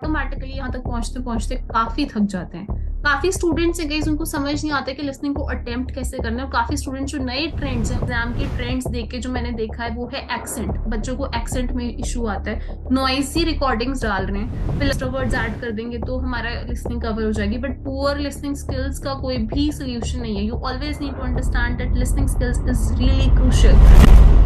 Automatically यहाँ तक पहुंचते पहुंचते काफी थक जाते हैं। काफी स्टूडेंट्स हैं गाइस, उनको समझ नहीं आता कि लिसनिंग को अटेम्प्ट कैसे करना है। और काफी स्टूडेंट्स जो नए ट्रेंड्स हैं, एग्जाम के ट्रेंड्स देख के जो मैंने देखा है वो है एक्सेंट। बच्चों को एक्सेंट में इशू आता है, नॉइसी रिकॉर्डिंग्स डाल रहे हैं, फिर एक्स्ट्रा वर्ड्स ऐड कर देंगे तो हमारा लिसनिंग कवर हो जाएगी। बट पुअर लिसनिंग स्किल्स का कोई भी सोल्यूशन नहीं है। You always need to understand that listening skills is really crucial.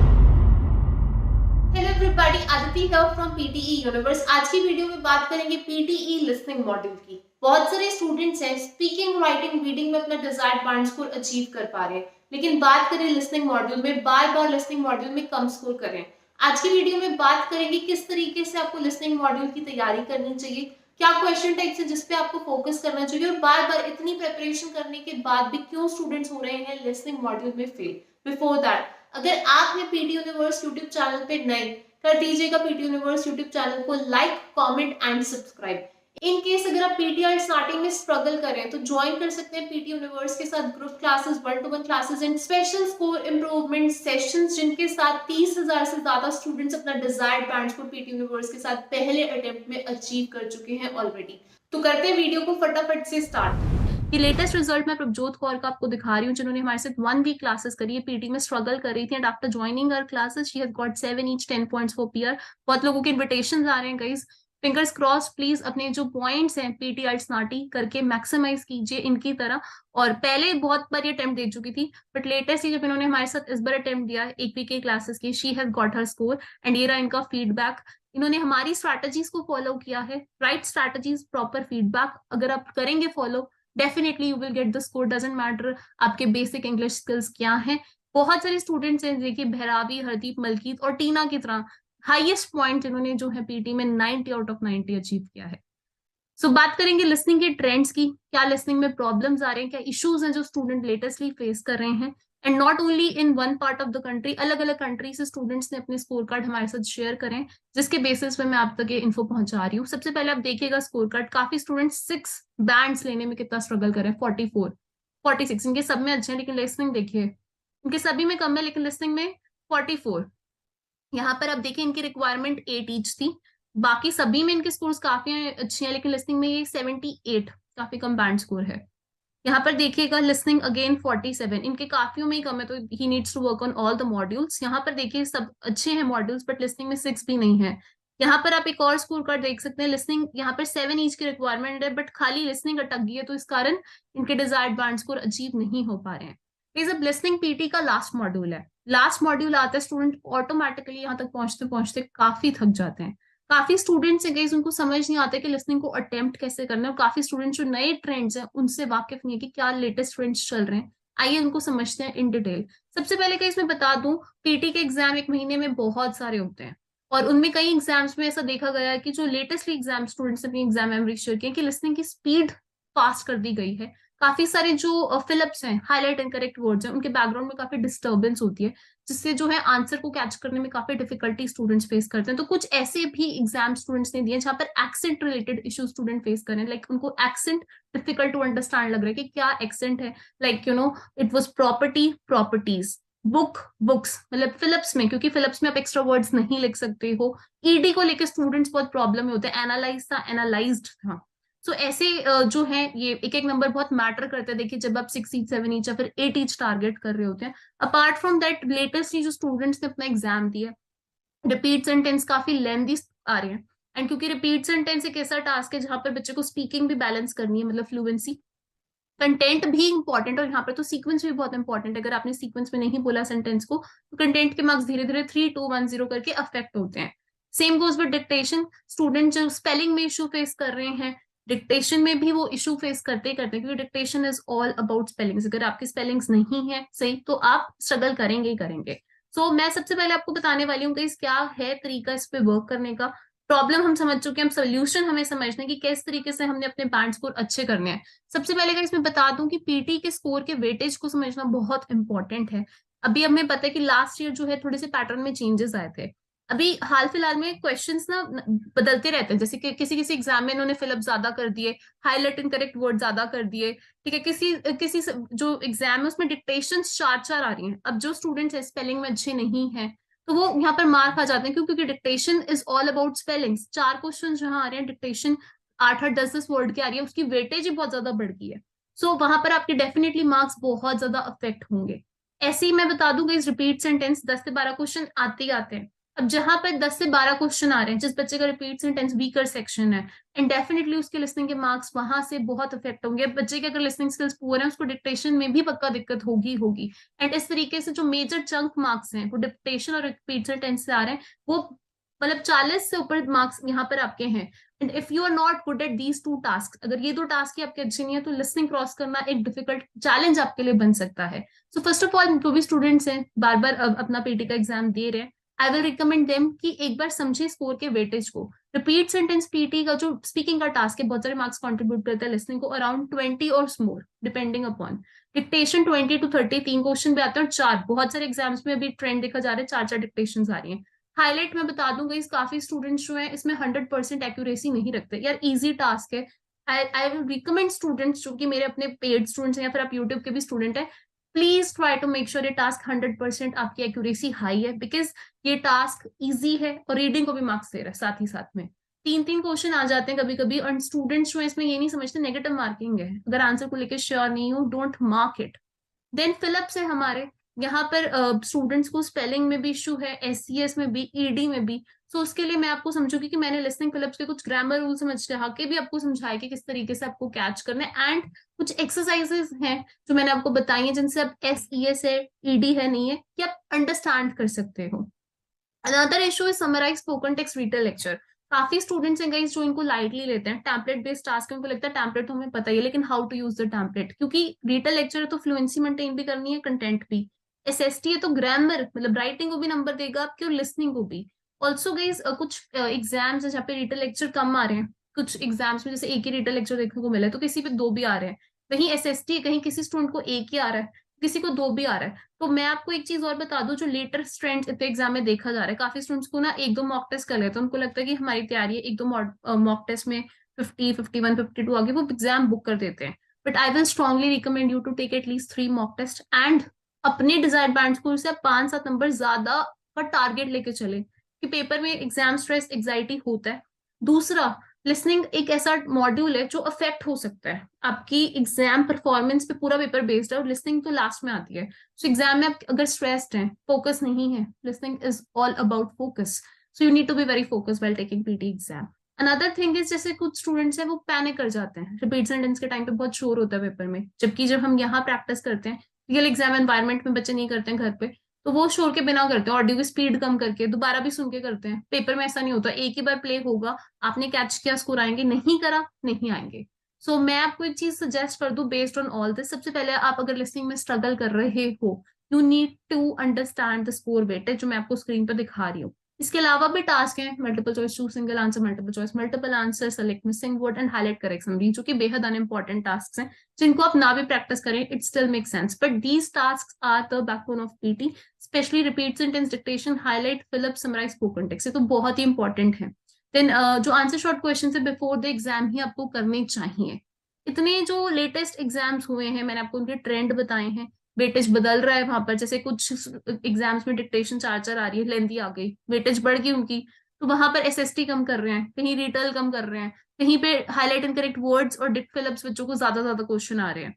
Hello everybody, Aditi here from PTE Universe. आज की वीडियो में बात करेंगे पीटीई लिसनिंग मॉड्यूल की। बहुत सारे स्टूडेंट्स हैं स्पीकिंग, राइटिंग, रीडिंग में अपना डिजायर्ड बैंड स्कोर अचीव कर पा रहे हैं, लेकिन बात करें लिसनिंग मॉड्यूल में, बार बार लिसनिंग मॉड्यूल में कम स्कोर कर रहे हैं। आज की वीडियो में बात करेंगे किस तरीके से आपको लिसनिंग मॉड्यूल की तैयारी करनी चाहिए, क्या क्वेश्चन टाइप्स है जिसपे आपको फोकस करना चाहिए, और बार बार इतनी प्रिपरेशन करने के बाद भी क्यों स्टूडेंट्स हो रहे हैं लिसनिंग मॉड्यूल में फेल। बिफोर दैट, अगर आप हैं पीटी यूनिवर्स यूट्यूब चैनल पे नए, कर दीजिएगा पीटी यूनिवर्स यूट्यूब चैनल को like, comment and subscribe. In case अगर आप पीटीआर स्टार्टिंग में स्ट्रगल कर रहे हैं तो ज्वाइन कर सकते हैं पीटी यूनिवर्स के साथ group classes, 1-to-1 classes and special score improvement sessions, जिनके साथ 30,000 से ज्यादा स्टूडेंट्स अपना desired band score PT universe के साथ पहले अटेम्प्ट में अचीव कर चुके हैं ऑलरेडी। तो करते हैं वीडियो को फटाफट से स्टार्ट। ये लेटेस्ट रिजल्ट मैं प्रभजोत कौर का आपको दिखा रही हूँ, जिन्होंने हमारे साथ 1 वीक क्लासेस करी है। पीटी में स्ट्रगल कर रही थी and after joining her classes she has got 7 each 10 points for peer. बहुत लोगों के इन्विटेशन आ रहे हैं गाइस, फिंगर्स क्रॉस। प्लीज अपने जो पॉइंट्स हैं पीटी अल्ट्सनाटी करके मैक्सिमाइज कीजिए इनकी तरह। और पहले बहुत बार ये अटेम्प्ट दे चुकी थी, बट लेटेस्ट जब इन्होंने हमारे साथ इस बार अटेम्प्ट दिया है 1 वीक के क्लासेस की, she has got her score and ये रहा इनका फीडबैक। इन्होंने हमारी स्ट्रैटेजीज को फॉलो किया है, राइट स्ट्रैटेजीज, प्रॉपर फीडबैक अगर आप करेंगे follow, definitely you will get the score. Doesn't matter आपके बेसिक इंग्लिश स्किल्स क्या हैं। बहुत सारे स्टूडेंट्स हैं, देखिए बहरावी, हरदीप, मलकीत और टीना की तरह हाईएस्ट पॉइंट इन्होंने जो है पीटी में 90 आउट ऑफ 90 अचीव किया है। सो बात करेंगे लिसनिंग के ट्रेंड्स की, क्या लिसनिंग में प्रॉब्लम्स आ रहे हैं, क्या इश्यूज हैं जो स्टूडेंट लेटेस्टली फेस कर रहे हैं। And not only in one part of the country, अलग अलग कंट्री से स्टूडेंट्स ने अपने स्कोर कार्ड हमारे साथ शेयर करें, जिसके बेसिस पे मैं आप तक ये इन्फो पहुंचा रही हूँ। सबसे पहले आप देखिएगा स्कोर कार्ड, काफी स्टूडेंट्स 6 बैंड्स लेने में कितना स्ट्रगल करें, 44 46। इनके सब में अच्छे हैं लेकिन लिसनिंग देखिए, इनके सभी में कम है लेकिन लिसनिंग में 44। यहाँ पर आप देखिए इनकी रिक्वायरमेंट 8 ईच थी, बाकी सभी में इनके स्कोर्स काफी अच्छे हैं, लेकिन लिसनिंग में ये 78, काफी कम बैंड स्कोर है। यहाँ पर देखिएगा लिसनिंग अगेन 47, इनके काफियों में ही कम है, तो he needs to work on all the modules. यहाँ पर देखिए सब अच्छे हैं मॉड्यूल्स, बट लिसनिंग में 6 भी नहीं है। यहाँ पर आप एक और स्कोर कार्ड देख सकते हैं, लिसनिंग यहाँ पर 7 ईच की रिक्वायरमेंट है, बट खाली लिसनिंग अटक गई है, तो इस कारण इनके डिजायर्ड बैंड स्कोर अचीव नहीं हो पा रहे हैं। प्लीज, अब लिसनिंग पीटी का लास्ट मॉड्यूल है, लास्ट मॉड्यूल आता है, स्टूडेंट ऑटोमेटिकली यहाँ तक पहुंचते पहुंचते काफी थक जाते हैं। काफी स्टूडेंट्स हैं गाइस, उनको समझ नहीं आता कि लिसनिंग को अटेम्प्ट कैसे करना है। और काफी स्टूडेंट्स जो नए ट्रेंड्स हैं उनसे वाकिफ नहीं है कि क्या लेटेस्ट ट्रेंड्स चल रहे हैं। आइए उनको समझते हैं इन डिटेल। सबसे पहले गाइस मैं बता दूं, पीटी के एग्जाम एक महीने में बहुत सारे होते हैं, और उनमें कई एग्जाम्स में ऐसा देखा गया है कि जो लेटेस्टली एग्जाम स्टूडेंट्स अपनी एग्जाम मेमोरी शेयर की कि लिसनिंग की स्पीड फास्ट कर दी गई है। काफी सारे जो फिलिप्स हैं, हाईलाइट एंड करेक्ट वर्ड्स हैं, उनके बैकग्राउंड में काफी डिस्टर्बेंस होती है, जिससे जो है आंसर को कैच करने में काफी डिफिकल्टी स्टूडेंट्स फेस करते हैं। तो कुछ ऐसे भी एग्जाम स्टूडेंट्स ने दिए जहां पर accent related issue student face करें, लाइक उनको एक्सेंट डिफिकल्ट टू अंडरस्टैंड लग रहा है कि क्या एक्सेंट है। Like it was property, properties, book, books, मतलब फिलिप्स में, क्योंकि फिलिप्स में आप एक्स्ट्रा वर्ड्स नहीं लिख सकते हो। ईडी को लेकर स्टूडेंट्स बहुत प्रॉब्लम में होते हैं, एनालाइज था, एनालाइज्ड था। सो ऐसे जो है ये एक एक नंबर बहुत मैटर करते हैं। देखिए जब आप 6 ईच, 7 ईच या फिर 8 ईच टारगेट कर रहे होते हैं। अपार्ट फ्रॉम दैट, लेटेस्टली जो स्टूडेंट्स ने अपना एग्जाम दिया, रिपीट सेंटेंस काफी लेंथी आ रहे हैं। एंड क्योंकि रिपीट सेंटेंस एक ऐसा टास्क है जहां पर बच्चे को स्पीकिंग भी बैलेंस करनी है, मतलब फ्लुएंसी, कंटेंट भी इंपॉर्टेंट, और यहाँ पर तो सीक्वेंस भी बहुत इंपॉर्टेंट है। अगर आपने सीक्वेंस में नहीं बोला सेंटेंस को, तो कंटेंट के मार्क्स धीरे धीरे 3 2 1 0 करके अफेक्ट होते हैं। Same goes with dictation, student जो स्पेलिंग में इशू फेस कर रहे हैं, डिक्टेशन में भी वो इशू फेस करते ही करते हैं, क्योंकि dictation is all about spellings. अगर आपकी स्पेलिंग्स नहीं है सही तो आप स्ट्रगल करेंगे ही करेंगे। सो मैं सबसे पहले आपको बताने वाली हूँ कि क्या है तरीका इस पे वर्क करने का। प्रॉब्लम हम समझ चुके हैं, हम सोल्यूशन हमें समझने की किस तरीके से हमने अपने बैंड स्कोर अच्छे करने हैं। सबसे पहले अगर इसमें बता दूं कि पीटी के स्कोर के वेटेज को समझना बहुत इंपॉर्टेंट है। अभी हमें पता है कि लास्ट ईयर जो है थोड़े से पैटर्न में चेंजेस आए थे। अभी हाल फिलहाल में क्वेश्चंस ना बदलते रहते हैं, जैसे कि किसी किसी एग्जाम में इन्होंने फिलअप ज्यादा कर दिए, हाईलाइट एंड करेक्ट वर्ड ज्यादा कर दिए। ठीक है, किसी किसी जो एग्जाम है उसमें डिक्टेशन चार चार आ रही हैं। अब जो स्टूडेंट्स है स्पेलिंग में अच्छे नहीं है, तो वो यहाँ पर मार्क आ जाते हैं। क्यों? क्योंकि dictation is all about spellings. 4 question जहां आ रहे हैं डिक्टेशन 8-8 10-10 वर्ड की आ रही है, उसकी वेटेज ही बहुत ज्यादा बढ़ गई है। सो वहां पर आपके डेफिनेटली मार्क्स बहुत ज्यादा अफेक्ट होंगे। ऐसे ही मैं बता दूंगा, इस रिपीट सेंटेंस 10 से 12 क्वेश्चन आते ही आते हैं। अब जहां पर 10 से 12 क्वेश्चन आ रहे हैं, जिस बच्चे का रिपीट सेंटेंस वीकर सेक्शन है, एंड डेफिनेटली उसके लिसनिंग के मार्क्स वहां से बहुत अफेक्ट होंगे। बच्चे के अगर लिसनिंग स्किल्स पुअर है, उसको डिक्टेशन में भी पक्का दिक्कत होगी। एंड इस तरीके से जो मेजर चंक मार्क्स हैं वो डिक्टेशन और रिपीट सेंटेंस से आ रहे हैं, वो मतलब 40 से ऊपर मार्क्स यहाँ पर आपके हैं। And if you are not good at these 2 task, अगर ये 2 टास्क ही आपके अच्छे नहीं है, तो लिसनिंग क्रॉस करना एक डिफिकल्ट चैलेंज आपके लिए बन सकता है। सो फर्स्ट ऑफ ऑल, जो भी स्टूडेंट्स हैं बार बार अपना पीटी का एग्जाम दे रहे हैं, आई विल रिकमेंड देम कि एक बार समझे स्कोर के वेटेज को। रिपीट सेंटेंस पीटी का जो स्पीकिंग का टास्क है, बहुत सारे मार्क्स कंट्रीब्यूट करता है लिसनिंग को, अराउंड 20 और more depending upon. Dictation 20 to 30, 3 question भी आते हैं, और 4 बहुत सारे एग्जाम्स में अभी ट्रेंड देखा जा रहा है, 4-4 डिक्टेशन आ रही है। हाईलाइट मैं बता दूंगा, इस काफी स्टूडेंट्स जो है इसमें 100% एक्यूरेसी नहीं रखते। यार इजी टास्क है। आई विल रिकमेंड स्टूडेंट्स जो कि मेरे अपने पेड स्टूडेंट्स हैं या फिर आप यूट्यूब के भी स्टूडेंट हैं, please try to make sure ये टास्क 100% आपकी एक्यूरेसी हाई है, बिकॉज ये टास्क इजी है और रीडिंग को भी मार्क्स दे रहा है साथ ही साथ में। 3-3 क्वेश्चन आ जाते हैं कभी कभी, और स्टूडेंट्स जो है इसमें ये नहीं समझते नेगेटिव मार्किंग है। अगर आंसर को लेकर श्योर नहीं हो, don't mark it. Then fill ups है हमारे यहाँ पर। स्टूडेंट्स को स्पेलिंग में भी इशू है, एससीएस में भी, ईडी में भी। सो उसके लिए मैं आपको समझूंगी कि मैंने लिसनिंग फिलअप्स के कुछ ग्रामर रूल समझ के भी आपको समझाया कि किस तरीके से आपको कैच करना है। एंड कुछ एक्सरसाइजेस हैं जो मैंने आपको बताई है, जिनसे आप एसईएस है, ईडी है नहीं है, कि आप अंडरस्टैंड कर सकते हो। Another issue is summarize spoken text reader lecture. काफी स्टूडेंट्स हैं गाइस जो इनको लाइटली लेते हैं। टैम्पलेट बेस्ड टास्क है, उनको लगता है टैम्पलेट तो हमें पता ही है, लेकिन how to use the template, क्योंकि रीडर लेक्चर है तो फ्लुएंसी मेंटेन भी करनी है, कंटेंट भी। एसएसटी है तो ग्रामर मतलब राइटिंग को भी नंबर देगा आपके, और लिसनिंग को भी। ऑल्सो गाइस कुछ एग्जाम्स है जहाँ पे रीडर लेक्चर कम आ रहे हैं। कुछ एग्जाम्स में जैसे एक ही रीडर लेक्चर देखने को मिला है, तो किसी पे 2 भी आ रहे हैं। कहीं एसएसटी, कहीं किसी स्टूडेंट को एक ही आ रहा है, किसी को 2 भी आ रहा है। तो मैं आपको एक चीज और बता दूं, जो लेटेस्ट ट्रेंड इतने एग्जाम में देखा जा रहा है, काफी स्टूडेंट्स को ना 1-2 मॉक टेस्ट कर लेते हैं, उनको लगता है कि हमारी तैयारी है, 1-2 मॉक टेस्ट में 50, 51, 52 आगे वो एग्जाम बुक कर देते हैं। But I will strongly recommend you to take at least 3 mock test, and अपने डिजायर्ड बैंड स्कोर से 5-7 नंबर ज्यादा का टारगेट लेके चले, कि पेपर में एग्जाम स्ट्रेस एग्जाइटी होता है। दूसरा, लिसनिंग एक ऐसा मॉड्यूल है जो अफेक्ट हो सकता है आपकी एग्जाम परफॉर्मेंस पे। पूरा पेपर बेस्ड है, और लिसनिंग तो लास्ट में आती है। सो एग्जाम में आप अगर स्ट्रेस्ड हैं, फोकस नहीं है, listening is all about focus. So you need to be very focus while taking PT exam. Another thing is, जैसे कुछ स्टूडेंट्स हैं वो पैनिक कर जाते हैं, रिपीट सेंटेंस के टाइम पे बहुत शोर होता है पेपर में, जबकि जब हम यहाँ प्रैक्टिस करते हैं, रियल एग्जाम एनवायरमेंट में बच्चे नहीं करते हैं घर पे, तो वो शोर के बिना करते हैं, ऑडियो की स्पीड कम करके दोबारा भी सुन के करते हैं। पेपर में ऐसा नहीं होता, एक ही बार प्ले होगा, आपने कैच किया स्कोर आएंगे, नहीं करा नहीं आएंगे। सो मैं आपको एक चीज सजेस्ट कर दूं बेस्ड ऑन ऑल दिस। सबसे पहले, आप अगर लिसनिंग में स्ट्रगल कर रहे हो, you need to understand the score weightage, जो मैं आपको स्क्रीन पर दिखा रही हूँ। इसके अलावा भी टास्क हैं, multiple choice, choose single answer, multiple choice, multiple answer, select missing word and highlight correct summary, जो कि बेहद अनइंपॉर्टेंट टास्क हैं, जिनको आप ना भी प्रैक्टिस करें it still make sense. But these task are the backbone of PT, specially repeat sentence, dictation, highlight, fill up, summarize, spoken text, ये तो बहुत ही इंपॉर्टेंट है। देन जो आंसर शॉर्ट क्वेश्चन है बिफोर द एग्जाम ही आपको करने चाहिए। इतने जो लेटेस्ट एग्जाम्स हुए हैं, मैंने आपको उनके ट्रेंड बताए हैं। वेटेज बदल रहा है वहां पर, जैसे कुछ एग्जाम्स में डिक्टेशन 4-4 आ रही है, लेंथी आ गई, वेटेज बढ़ गई उनकी, तो वहां पर एसएसटी कम कर रहे हैं, कहीं रिटर्न कम कर रहे हैं, कहीं पे हाईलाइट इनकरेक्ट वर्ड्स और डिक्ट फिलअप्स बच्चों को ज्यादा क्वेश्चन आ रहे हैं।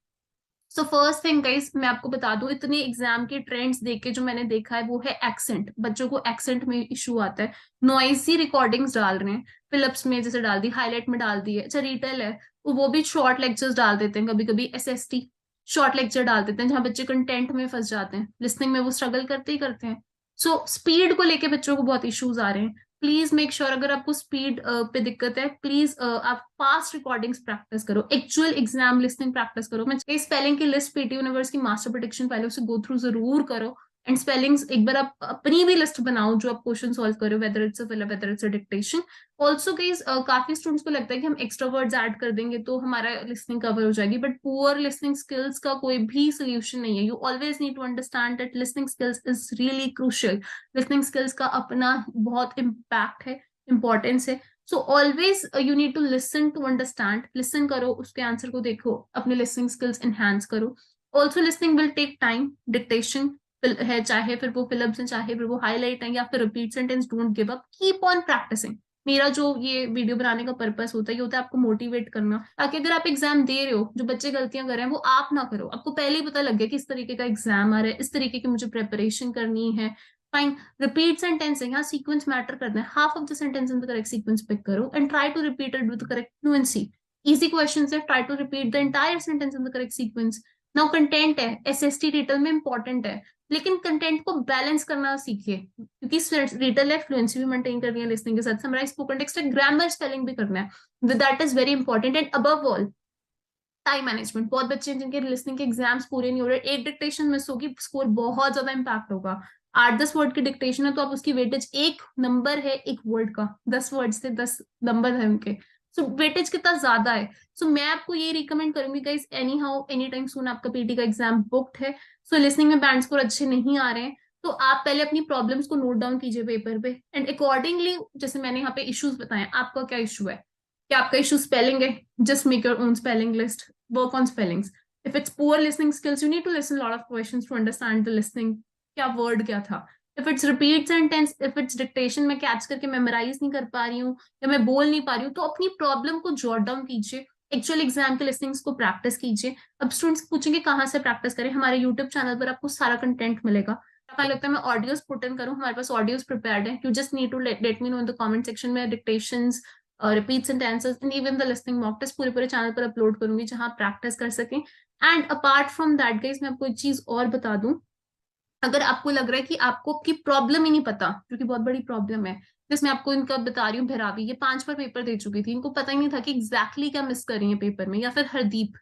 सो फर्स्ट थिंग गाइस, मैं आपको बता दूं, इतने एग्जाम के ट्रेंड्स देख के जो मैंने देखा है वो है एक्सेंट। बच्चों को एक्सेंट में इशू आता है, नॉइसी रिकॉर्डिंग्स डाल रहे हैं, फिलअप्स में जैसे डाल दी, हाईलाइट में डाल दी है। अच्छा रिटेल है, वो भी शॉर्ट लेक्चर्स डाल देते हैं, कभी कभी एसएसटी शॉर्ट लेक्चर डाल देते हैं, जहां बच्चे कंटेंट में फंस जाते हैं, लिसनिंग में वो स्ट्रगल करते ही करते हैं। सो स्पीड को लेके बच्चों को बहुत इश्यूज आ रहे हैं। प्लीज मेक श्योर, अगर आपको स्पीड पे दिक्कत है, प्लीज आप फास्ट रिकॉर्डिंग्स प्रैक्टिस करो, एक्चुअल एग्जाम लिसनिंग प्रैक्टिस करो। मैं स्पेलिंग की लिस्ट पीटी यूनिवर्स की मास्टर प्रेडिक्शन पहले उसे गो थ्रू जरूर करो, एंड स्पेलिंग्स एक बार आप अपनी भी लिस्ट बनाओ जो आप क्वेश्चन सॉल्व करो, whether it's a fill up, whether it's a dictation. Also guys, काफी स्टूडेंट्स को लगता है कि हम एक्स्ट्रा वर्ड्स ऐड कर देंगे तो हमारा लिसनिंग कवर हो जाएगी, बट पुअर लिसनिंग स्किल्स का कोई भी सोल्यूशन नहीं है। You always need to understand that listening skills is really crucial. Listening skills का अपना बहुत इम्पैक्ट है, इंपॉर्टेंस है। So always you need to listen to understand, listen करो, उसके आंसर को देखो, अपने लिसनिंग स्किल्स एनहांस करो। Also listening will take time, dictation है, चाहे फिर वो फिलअप्स हैं, चाहे फिर वो हाईलाइट है, या फिर repeat sentence, don't give up, keep on practicing. मेरा जो ये वीडियो बनाने का पर्पस होता है, ये होता है आपको मोटिवेट करना, ताकि अगर आप एग्जाम दे रहे हो, जो बच्चे गलतियां कर रहे हैं वो आप ना करो, आपको पहले ही पता लग गया कि इस तरीके का एग्जाम आ रहा है, इस तरीके की मुझे प्रिपरेशन करनी है। फाइन। रिपीट सेंटेंस है, यहाँ सीक्वेंस मैटर करता है, half of the sentence in the correct sequence pick करो and try to repeat it with correct fluency. Easy question है, try to repeat the entire sentence in the correct sequence. Now content है, SST रिटल में important है, लेकिन content को balance करना सीखिए, क्योंकि रिटल है, फ्लुएंसी भी मेंटेन करनी है लिसनिंग के साथ, समराइज स्पोकन टेक्स्ट है, ग्रामर स्पेलिंग भी करना है, that is very important. And above all time management. बहुत बच्चे हैं जिनके लिसनिंग के एग्जाम्स पूरे नहीं हो रहे, एक डिक्टेशन मिस होगी, स्कोर बहुत ज्यादा इंपैक्ट होगा। 8-10 वर्ड की डिक्टेशन है तो आप उसकी वेटेज, एक नंबर है एक वर्ड का, 10 वर्ड से 10 नंबर है उनके, सो वेटेज कितना ज्यादा है। सो मैं आपको ये रिकमेंड करूंगी guys, any how any time soon आपका पीटी का एग्जाम बुक्ड है, सो लिसनिंग में बैंड स्कोर अच्छे नहीं आ रहे हैं, तो आप पहले अपनी प्रॉब्लम्स को नोट डाउन कीजिए पेपर पे, एंड अकॉर्डिंगली, जैसे मैंने यहाँ पे इश्यूज बताए, आपका क्या इशू है, क्या आपका इशू स्पेलिंग है, just make your own spelling list, work on spellings. If it's poor listening skills, you need to listen a lot of questions to understand the listening. क्या word क्या था? If it's repeat sentence, if it's dictation, मैं catch करके memorise नहीं कर पा रही हूँ या मैं बोल नहीं पा रही हूँ, तो अपनी प्रॉब्लम को जॉट डाउन कीजिए, एक्चुअल एग्जाम के लिसनिंग्स को प्रैक्टिस कीजिए। अब स्टूडेंट्स पूछेंगे कहाँ से प्रैक्टिस करें, हमारे यूट्यूब चैनल पर आपको सारा कंटेंट मिलेगा। आपको लगता है मैं ऑडियोज पुट इन करूँ, हमारे पास ऑडियोज प्रिपेयर्ड है, you just need to let me know in the comment section में dictations, repeats and tenses and even the listening mock test पूरे पूरे चैनल पर अपलोड करूंगी, जहां आप प्रैक्टिस कर सकें। And apart from that guys, मैं आपको एक चीज और बता दूं, अगर आपको लग रहा है कि आपको की प्रॉब्लम ही नहीं पता, जो कि बहुत बड़ी प्रॉब्लम है, जिसमें आपको इनका बता रही हूँ, भैरावी ये 5 बार पेपर दे चुकी थी, इनको पता ही नहीं था कि एग्जैक्टली क्या मिस कर रही है पेपर में, या फिर हरदीप,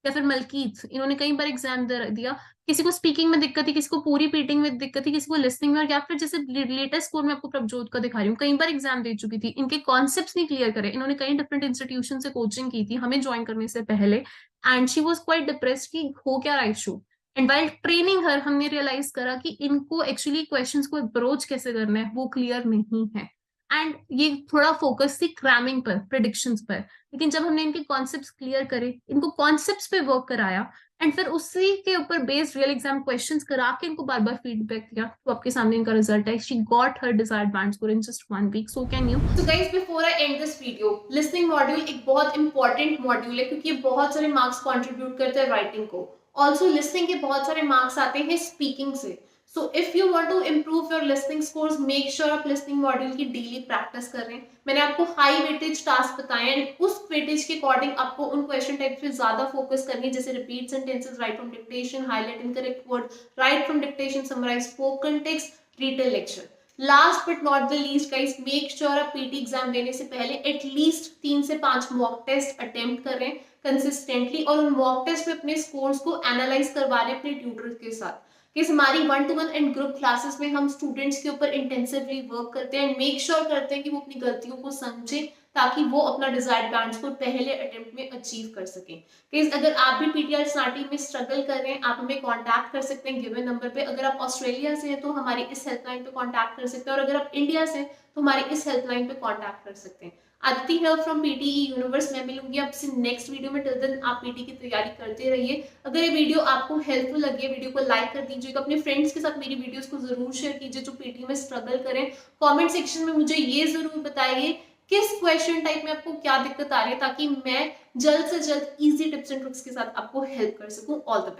या फिर मलकीत, इन्होंने कई बार एग्जाम दिया, किसी को स्पीकिंग में दिक्कत थी, किसी को पूरी पीटिंग में दिक्कत थी, किसी को लिसनिंग में, और या फिर जैसे लेटेस्ट स्कोर में आपको प्रभजोत का दिखा रही हूँ, कई बार एग्जाम दे चुकी थी, इनके कॉन्सेप्ट नहीं क्लियर करे, इन्होंने कई डिफरेंट इंस्टीट्यूशन से कोचिंग की थी हमें ज्वाइन करने से पहले, and she was quite depressed कि हो क्या रहा इशू। एंड वाइल ट्रेनिंग हर, हमने रियलाइज करा कि इनको एक्चुअली क्वेश्चंस को अप्रोच कैसे करना है वो क्लियर नहीं है, एंड ये थोड़ा फोकस थी क्रैमिंग पर, प्रिडिक्शंस पर, लेकिन जब हमने इनके कॉन्सेप्ट्स क्लियर करे, इनको कॉन्सेप्ट्स पे वर्क कराया, एंड फिर उसी के ऊपर बेस्ड रियल एग्जाम क्वेश्चंस करा के इनको बार बार फीडबैक दिया, तो आपके सामने इनका रिजल्ट है, she got her desired band score in just 1 week, so can you. So guys, before I end this video, listening module एक बहुत इंपॉर्टेंट मॉड्यूल है, क्योंकि ये बहुत सारे मार्क्स कंट्रीब्यूट करता है राइटिंग को। ऑल्सो लिसनिंग के बहुत सारे मार्क्स आते हैं स्पीकिंग से। So if you want to improve your listening scores, make sure आप लिसनिंग मॉड्यूल की डेली प्रैक्टिस कर रहे हैं। मैंने आपको हाई वेटेज टास्क बताए हैं, उस वेटेज के अकॉर्डिंग आपको उन क्वेश्चन टाइप पे ज्यादा फोकस करनी है, जैसे repeat sentences, write from dictation, highlight incorrect word, write from dictation, summarize spoken text, retell lecture. Last but not the least guys, make sure आप पीटी एग्जाम देने से पहले एटलीस्ट 3 से 5 मॉक टेस्ट अटेम्प्ट कर रहे हैं कंसिस्टेंटली, और उन मॉक टेस्ट में अपने स्कोर्स को एनालाइज करवा रहे हैं अपने ट्यूटर के साथ। कि हमारी 1-to-1 एंड ग्रुप क्लासेस में हम स्टूडेंट्स के ऊपर इंटेंसिवली वर्क करते हैं, मेक श्योर करते हैं कि वो अपनी गलतियों को समझे, ताकि वो अपना डिजायर्ड बैंड स्कोर पहले अटेम्प्ट में अचीव कर सकें। गाइस, अगर आप भी पीटीआर स्नाटी में स्ट्रगल कर रहे हैं, आप हमें कांटेक्ट कर सकते हैं गिवन नंबर पे। अगर आप ऑस्ट्रेलिया से हैं तो हमारी इस हेल्पलाइन पे कांटेक्ट कर सकते हैं, और अगर आप इंडिया से तो हमारी इस हेल्पलाइन पे कांटेक्ट कर सकते हैं। Aditi help from PTE universe. मैं मिलूंगी आपसे नेक्स्ट वीडियो में। टिल देन आप पीटी की तैयारी करते रहिए। अगर ये वीडियो आपको हेल्पफुल लगी है, वीडियो को लाइक कर दीजिएगा, अपने फ्रेंड्स के साथ मेरी वीडियोस को जरूर शेयर कीजिए जो पीटी में स्ट्रगल करें। कमेंट सेक्शन में मुझे ये जरूर बताइए किस क्वेश्चन टाइप में आपको क्या दिक्कत आ रही है, ताकि मैं जल्द से जल्द इजी टिप्स एंड ट्रिक्स के साथ आपको हेल्प कर सकूं। All the best.